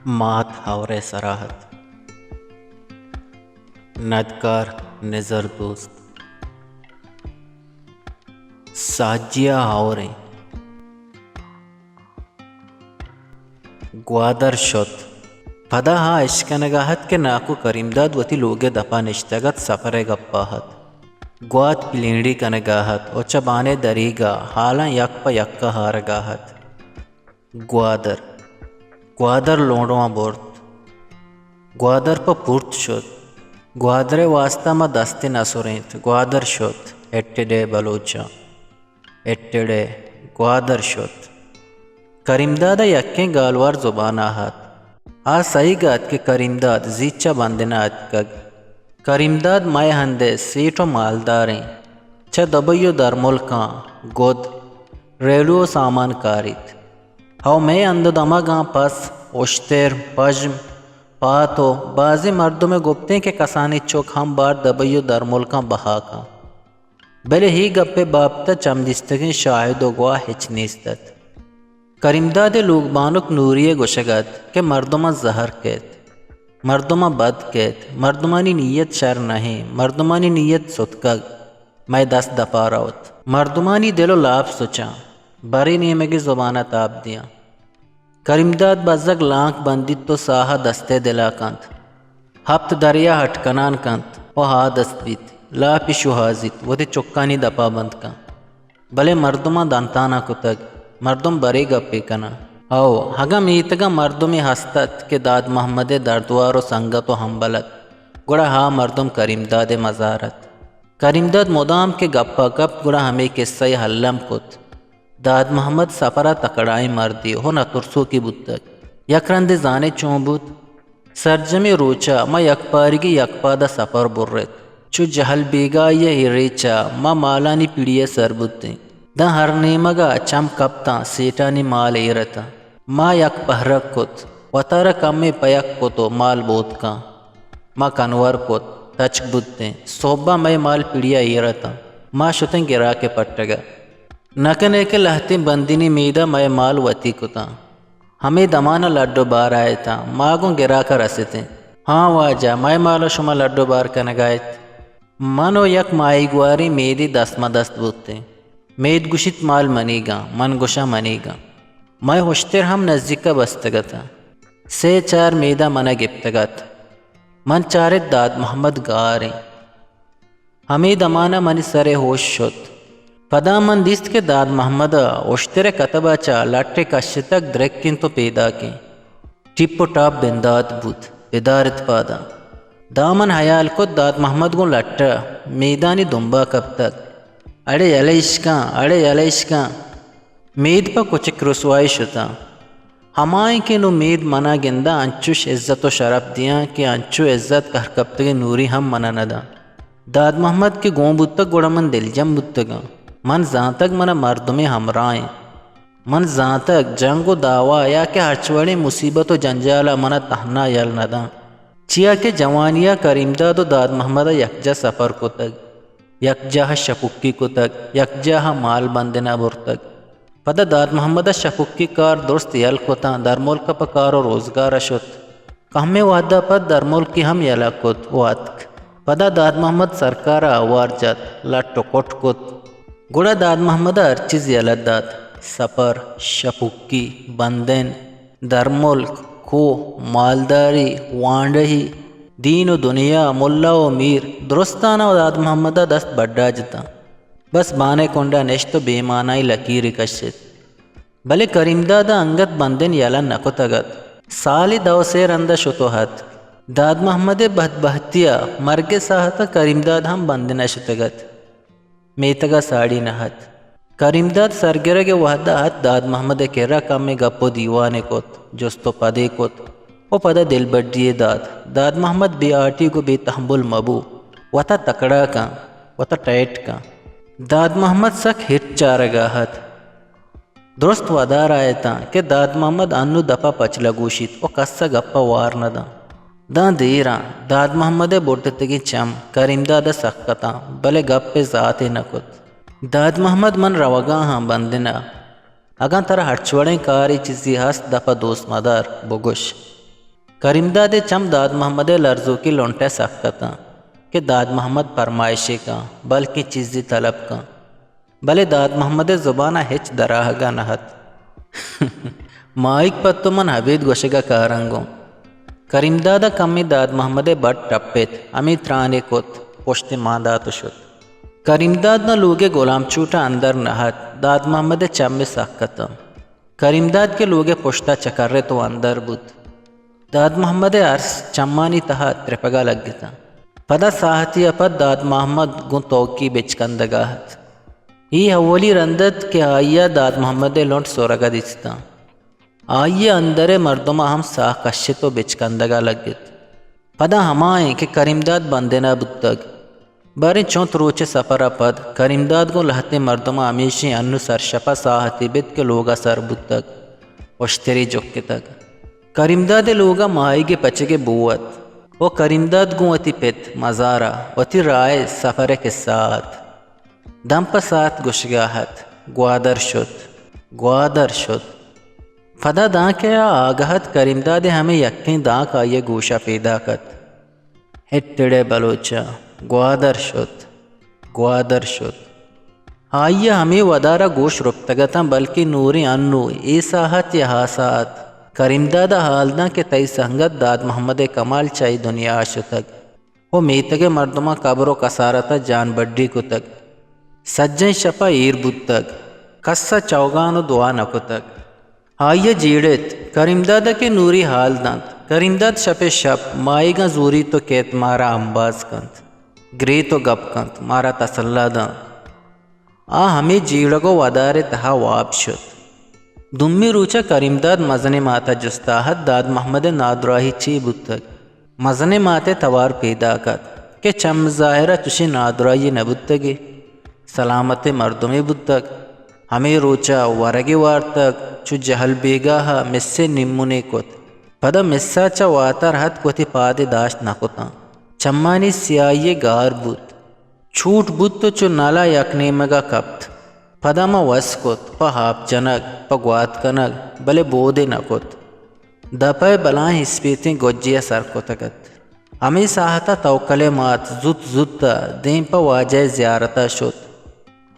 مات ہاور سراحت ندکار نظر دوست ساجیا ہاوریں گوادر شد پدا ہا اشکنگاہت کے ناکو کریمداد وتی لوگے دپا نشتگت سفر گپاہت گواد پلینڈی کنگاہت او چبانے دریگا حالاں یک پا یک ہارگاہت گوادر لونڈواں بورت گوادر پا پورت شد گوادر واسطہ ما دستی نسورینت گوادر شد اٹڑے بلوچا اٹڑے گوادر شد کریمداد یکیں گالوار زبان آہت آ صحیح گات کہ کریمداد زیچا بندنا اتکگ کریمداد مائے ہندے سیٹو مالداریں چھ دبیو در ملکاں گود ریلو سامان کاریت ہاو میں اندو دماغاں پس اشتر پجم پاتو بازی مردوں میں گپتے کہ کسانی چوک ہم بار دبیو در ملکاں بہاکاں بلے ہی گپے بابتا چمدستگیں شاہد و گواہ ہچ نیستت کریمداد لوگ بانک نوریے گوشگت کہ مردمہ زہر کیت مردمہ بد کیت مردمانی نیت شر نہیں مردمانی نیت ستکگ میں دست دپا روت مردمانی دل و لاب سچا بری نیمگی زبانہ تاب دیا کریمداد بزگ لانک بندیت تو ساہا دستے دلا کانت ہفت دریا ہٹ کنان کانت او ہا دست بیت لا پیشو حازیت وہ تے چکانی دپا بند کان بلے مردمہ دانتانا کتگ مردم بری گپی کنا او ہگا میتگا مردمی ہستت کہ داد محمد دردوار و سنگت و ہمبلت گڑا ہا مردم کریمداد مزارت کریمداد مدام کے گپا گپ گڑا ہمیں قصہ حلم کت داد محمد سفرہ تکڑائی مردی ہو نہ ترسو کی بودتگ یک رند زانے چون بود سرجمی روچا ما یک پارگی یک پادا سفر بررت چو جہل بیگا یہ ریچا ما مالانی پیڑیے سر بودتیں دا ہر نیمگا چم کپتا سیٹانی مال ایرتا ما یک پہرک کت وطار کمی پیک کتو مال بود کا ما کنور کت تچک بودتیں صوبہ میں مال پیڑیا ایرتا ما شتن گرا کے پٹگا نکنے کے لہتی بندینی میدہ میں مال وطی کتا ہمیں دمانا لڈو بار آئے تا ماگوں گرا کر رسیتیں ہاں واجہ میں مالو شما لڈو بار کنگائیت منو یک مائی گواری میدی دست ما دست بودتیں مید گوشت مال منی گا من گوشا منی گا میں ہوشتر ہم نزدیکا بستگتا سے چار میدہ منا گپتگت من چارت داد محمد گاریں ہمیں دمانا منی سرے ہوش شد پدا من دیست کے داد محمد اشتر کتبا چا لٹے کشتک درکن تو پیدا کی ٹپ و ٹاپ بندات بود ادارت پادا دامن حیال کو داد محمد کو لٹا میدانی دنبا کب تک اڑے علیشکاں مید پا کچھ رسوائی شتا ہمائیں کہ نو مید منا گندہ انچوش عزت و شرف دیاں کہ انچو عزت کہر کبتگی نوری ہم منا ندا داد محمد کے گون بودتک گوڑا من دل جم بودتگا من زانتک منا مردمی ہمرائیں من زانتک جنگ و دعویٰ یا کہ ہرچوڑی مصیبت و جنجالا منا تہنا یل ندا چیا کہ جوانیا کریمداد و داد محمد یکجا سفر کو تک یک جاہ شپکی کو تک یک جاہ مال بندنا بر تک پدا داد محمد شپکی کار درست یل کتا در ملک پا کار و روزگار شد کہمی وعدہ پد در ملک کی ہم یلا کت واتک پدا داد محمد سرکار آوار جات لٹو کٹ کت گوڑا داد محمد ہر چیز یلت داد سفر شپکی بندن در ملک کو مالداری وانڈہی دین و دنیا ملا و میر درستانہ و داد محمد دست بڑھا جتا بس بانے کنڈا نشت و بیمانائی لکیری کشت بلے کریمداد انگت بندن یلا نکو تگت سالی دو سیر اندہ شتوحت داد محمد بہتیا مرگ ساہتا کریمداد ہم بندن شتگت میتگا ساڑی نہت کریمداد سرگرگ وحدہ ہت داد محمد کے رکم میں گپو دیوانے کت جستو پدے کت او پدا دل بڑھیے داد محمد بے آٹی کو بے تحمل مبو وطا تکڑا کا وطا ٹائٹ کا داد محمد سک ہٹ چارگاہت درست ودار آئے تا کہ داد محمد انو دپا پچ لگوشیت او کسا گپا وار ندا دان دیران داد محمد بڑھتگی چم کریمداد سکتا بلے گپ پہ ذات نکت داد محمد من روگاں ہاں بندنا اگاں ترہ ہرچوڑیں کاری چیزی ہست دپا دوست مدار بگوش کریمداد چم داد محمد لرزو کی لونٹے سختتا کہ داد محمد فرمائشی کا بلکہ چیزی طلب کا بلے داد محمد زبانہ ہچ دراہگا نہت مائک پتو من حبید گوشگا کارنگو کریمداد کمی داد محمد بٹ ٹپیت امی ترانے کت پشت مانداتو شد کریمداد نہ لوگے غلام چوٹا اندر نہت داد محمد چم میں سختتا کریمداد کے لوگے پشتا چکرے تو اندر بود داد محمد عرص چمانی تہا ترپگا لگ گتا پدا ساہتی اپد داد محمد گن توکی بچکندگاہت یہ اولی رندت کہ آئیا داد محمد لونٹ سورگا دیستا آئیے اندر مردمہ ہم ساہ کشی تو بچکندگا لگ گت پدا ہمائیں کہ کریمداد بندے نہ بتگ بارے چونت روچے سفر پد کریمداد کو لہتے مردمہ ہمیشی انو سرشپا ساہتی بیت کے لوگا سر بتگ وشتری جوکے تک کریمداد لوگا مائی کے پچے کے بوت وہ کریمداد گو اتی پیت مزارہ وتی رائے سفر کے ساتھ دم پا ساتھ گشگاہت گوادر شد فدا داں کیا آگہت کریمداد ہمیں یقین داں کا یہ گوشہ پیدا کت ہٹڑے بلوچا گوادر شد آئیے ہمیں ودارہ گوش رکتگتا بلکہ نوری انو ایساہت یا حاسات کریمداد حالدہ کے تئی سنگت داد محمد کمال چائی دنیا آشتگ وہ میتگ مردمہ قبر و کسارتا جان بڈی کو تک سجن شپا ایر بود تک کسا چوگان و دعا نکو تک آئیے جیڑت کریمداد کے نوری حال دانت کریمداد شپ شپ مائی گا زوری تو کیت مارا امباز کنت گری تو گپ کنت مارا تسلہ دانت ہمیں جیڑگو ودار تہا واب شد دمی روچا کریمداد مزن ماتا جستاہت داد محمد نادراہی چی بود تک مزن ماتے توار پیدا کت کہ چم ظاہرہ چشی نادراہی نبودتگی سلامت مردمی بود تک ہمیں روچا ورگی وار تک چو جہل بیگاہا مسے نمونے کت پدا مسا چا واتر حد کتی پادی داشت نکتا چمانی سیائی گار بود چھوٹ بود تو چو نالا یکنی مگا کپت پدا ما وس کت پا ہاپ جنگ پا گوات کنگ بلے بودے نکت دپائے بلائیں اسپیتیں گوجیا سر کتگت ہمیں ساہتا توکل مات زد دین پا واجہ زیارتا شد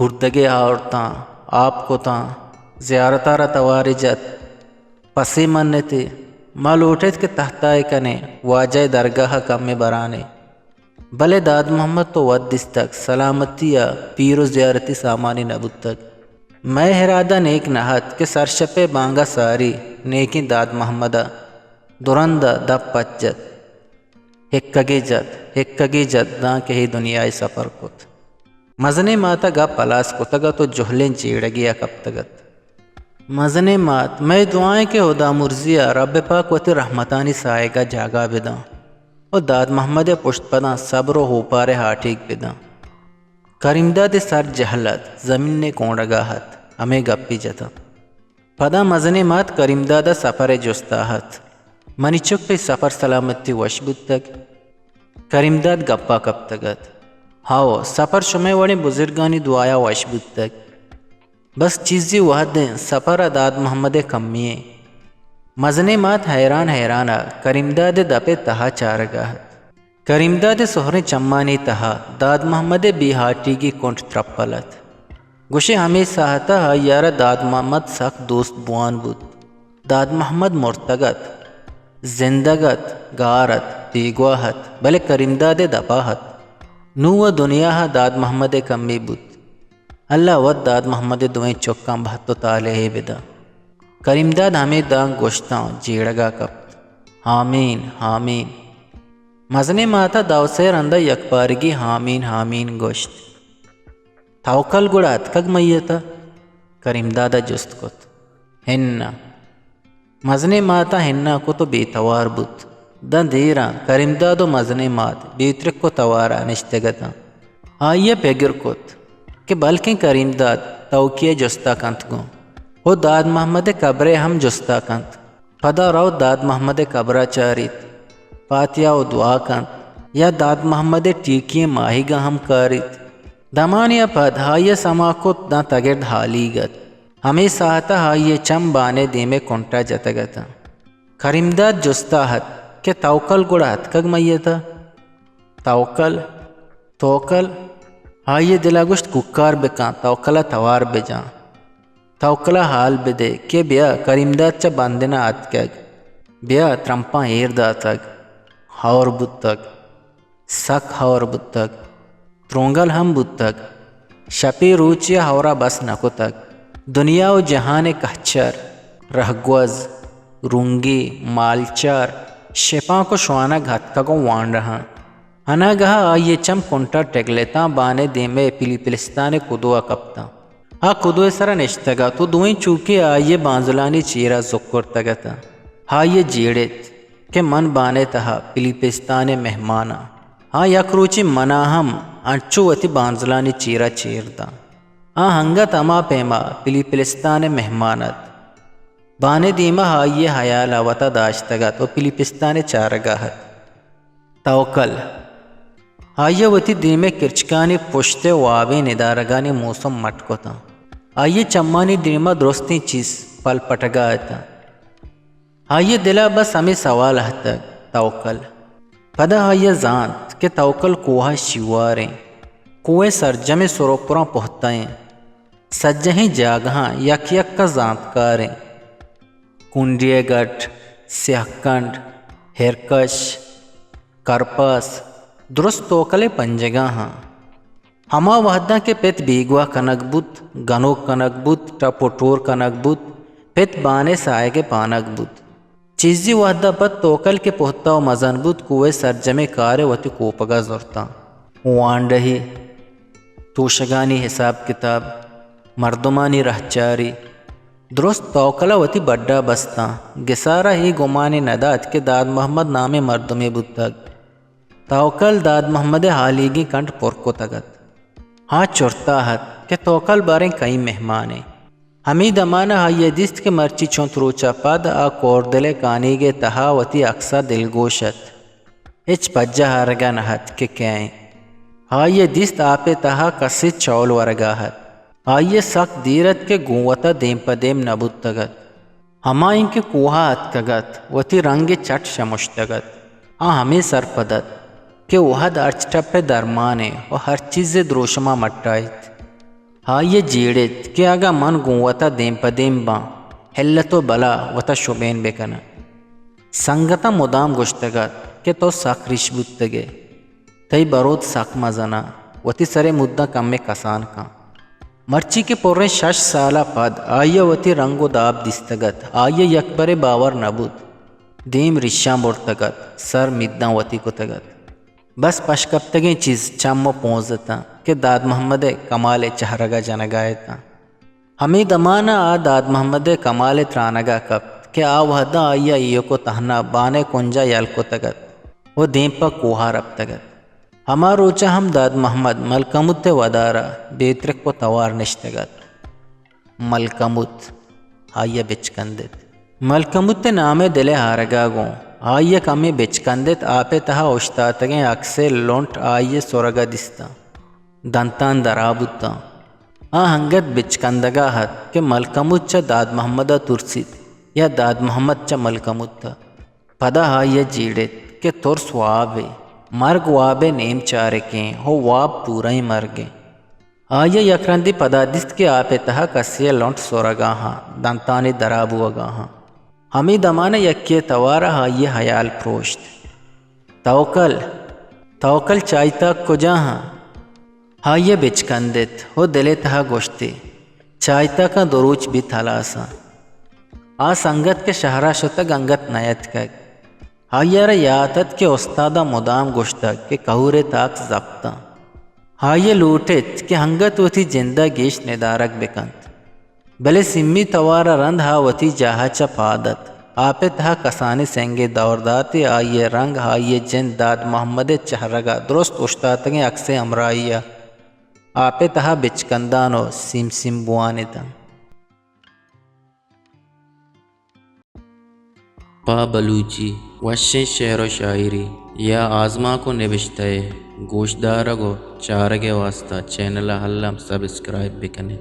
ہردگے آورتاں آپ کو تاں زیارتا را تواری جت پسی منتی ما لوٹت کے تحتائے کنے واجہ درگاہ کم میں برانے بلے داد محمد تو ودس تک سلامتی یا پیر و زیارتی سامانی نبود تک میں ہرادہ نیک نہت کہ سرشپے بانگا ساری نیکی داد محمدہ درندہ دب پچ جت ہکگی جت داں کے ہی دنیای سفر کت مزنے ماتا گا پلاس کتگا تو جہلیں جیڑگیا کب تگت مزنے مات میں دعائیں کہ خدا مرزیہ رب پاک وتی رحمتانی سائے گا جاگا بداں اور داد محمد پشت پداں صبر و ہو پارے ہاٹھیک بداں کریمداد سر جہلت زمین نے کونڈگاہت ہمیں گپی جتا پدا مزنے مات کریمداد سفر جستاہت منی چک پہ سفر سلامتی وش بود تک کریمداد گپا کب تگت ہاو سفر شمع وڑی بزرگانی دعایا وش بود تک بس چیزی وحد دیں سفر داد محمد کمیے مزنے مات حیرانا کریمداد دپے تہا چارگاہت کریمداد سہرے چمانی تہا داد محمد بیہاٹی کی کنٹ ترپلت گوشے ہمیں ساہتا یارا داد محمد سخت دوست بوان بود داد محمد مرتگت زندگت گارت دیگواہت بلے کریمداد دپاہت نو دنیا داد محمد کمی بود اللہ ود داد محمد دوئیں چکاں بہتو تالے بدا کریمداد ہمیں دان گوشتاں جیڑگا کپ حامین مزنے ماتا داوسیر اندہ یک پارگی حامین گوشت تھاوکل گوڑا اتکگ میتا کریمداد جست کت ہننا مزنے ماتا ہننا کو تو بے توار بود دن دیران کریمداد و مزنے مات بیترک کو توارا نشتگتا آئیے پیگر کت کہ بلکہ کریمداد توکیے جستا کنت گو وہ داد محمد قبرے ہم جستا کنت پدا رو داد محمد قبرہ چاریت فاتحہ و دعا کنت یا داد محمد ٹیکی ماہی گا ہم کاریت دمانیا پد ہائیے سماکت دا تگرد حالی گت ہمیں ساہتا ہائیے چم بانے دیمے کنٹا جتگتا کریمداد جستاہت کہ توکل گڑا ہتکگ میتا توکل آئیے دلا گوشت ککار بکان توکلہ توار بجان توکلہ حال بدے کہ بیا کریمداد چا بندنا اتکگ بیا ترمپاں ایر داتگ ہور بودتگ سک ہور بودتگ ترونگل ہم بودتگ شپی روچیا ہورا بس نکوتگ دنیا و جہان کہچر رہگوز رونگی مالچار شپاں کو شوانا گھتکگوں وان رہا انا گہا آئیے چم کنٹا ٹگلیتا بانے دیمے پلستانے کدوا کپتا کدوے سرا نشتگا تو دوئیں چوکے آئیے بانزلانی چیرا زکر تگتا آئیے جیڑت کہ من بانے تہا پلستانے مہمانا یک روچی مناہم انچو وتی بانزلانی چیرا چیردا ہنگا تما پیما پلستانے مہمانت بانے دیما آئیے حیالا وطا داشتگا تو پلستانے چارگاہت توکل آئیے وتی دیمے کرچکانی پشتے وابے ندارگانی موسم مٹکوتا آئیے چمانی دیما درستی چیز پل پٹگا آتا آئیے دلا بس ہمیں سوال ہتگ توکل پدا آئیے زانت کہ توکل کوہا شیواریں کوئے سرجم سروپراں پہتائیں سجہیں جاگہاں یک یک کا زانت کاریں کنڈیے گٹ سیہکنڈ ہرکش کرپاس درست توکلے پنجگاں ہاں ہما وحدہ کے پیت بیگوا کنک بوت گنو کنک بوت ٹپوٹور کنک بوت پیت بانے سائے کے پانک بوت چیزی وحدہ پت توکل کے پہتا و مزن بوت کوئے سرجمے کارے وتی کوپگا زورتا وانڈہی توشگانی حساب کتاب مردمانی رہچاری درست توکلہ وتی بڑا بستا گسارہ ہی گمانی ندات کے داد محمد نام مردمی بودتگ توکل داد محمد حالیگی کنٹ پرکو تگت چرتا ہت کہ توکل باریں کئی مہمانے ہمیں دمانا آئیے دست کے مرچی چونت روچا پد کوردلے کانی گے تہا وتی اکسا دلگوشت اچ پجہ ہرگا نہت کہ کہیں آئیے دست آپے تہا کسی چول ورگاہت آئیے سخت دیرت کے گوتا دیم پدیم نبود تگت ہما ان کے کوہا اتکگت وتی رنگ چٹ شمشتگت ہمیں سر پدت کہ وحد ارچٹپے درمانے و ہر چیز دروشما مٹائت آئیے جیڑت کہ آگا من گوتا دیم پدیم باں حلتو بلا وتا شبین بکنا سنگتا مدام گشتگت کہ تو ساک ریش بودتگے تی برود ساک مزنا وتی سرے مدہ کم میں کسان کا مرچی کے پورے 6 سالہ پد آئیے وتی رنگ و داب دستگت آئیے یکبر باور نبود دیم رشاں بڑتگت سر مداں وتی کو تگت بس پشکپتگیں چیز چم و پونزتا کہ داد محمد کمال چہرگا جنگائیتا ہمیں دمانا داد محمد کمال ترانگا کپ کہ وحدہ آئیے ایو کو تہنا بانے کنجا یل کو تگت وہ دیم پا کوہا رب تگت ہما روچا ہم داد محمد ملکمت ودارا بیترک کو توار نشتگت ملکمت آئیے بچکندت ملکمت نامے دلے ہارگا گوں آئیے کمی بچکندت آپے تہا اشتاتگیں اکسے لونٹ آئیے سورگا دستا دنتان درابتا ہنگت بچکندگا ہت کہ ملکمت چا داد محمدہ ترسید یا داد محمد چا ملکمت پدا آئیے جیڑت کہ ترس وابے مرگ وابے نیم چارکیں ہو واب پورا ہی مرگیں آئیے یکرندی پدا دست کے آپے تہا کسیے لونٹ سورگا ہاں دنتانی درابوگا ہاں ہمیں دمانا یکیے توارا آئیے حیال پروشت توکل چائیتا کجا ہاں آئیے بچکندت ہو دلے تہا گوشتے چائیتا کا دروچ بھی تھلاسا سنگت کے شہرہ شتا گنگت نیت کک آئیے را یاتت کے استادہ مدام گوشتا کہ کہورے تاک زبتا آئیے لوٹت کہ ہنگت وتی جندہ گیش ندارک بکند بلے سمی توارا رند وتی جاہا چا پادت آپے تہا کسانی سنگے دورداتے آئیے رنگ آئیے جن داد محمد چہرگا درست اشتاتگیں اکسے امرائیہ آپے تہا بچکندانو سم بوانتا پا بلوچی وشیں شعر و شاعری یا آزما کو نوشتہ گوشدارگو چارگے واسطہ چینل حلم سبسکرائب بکنے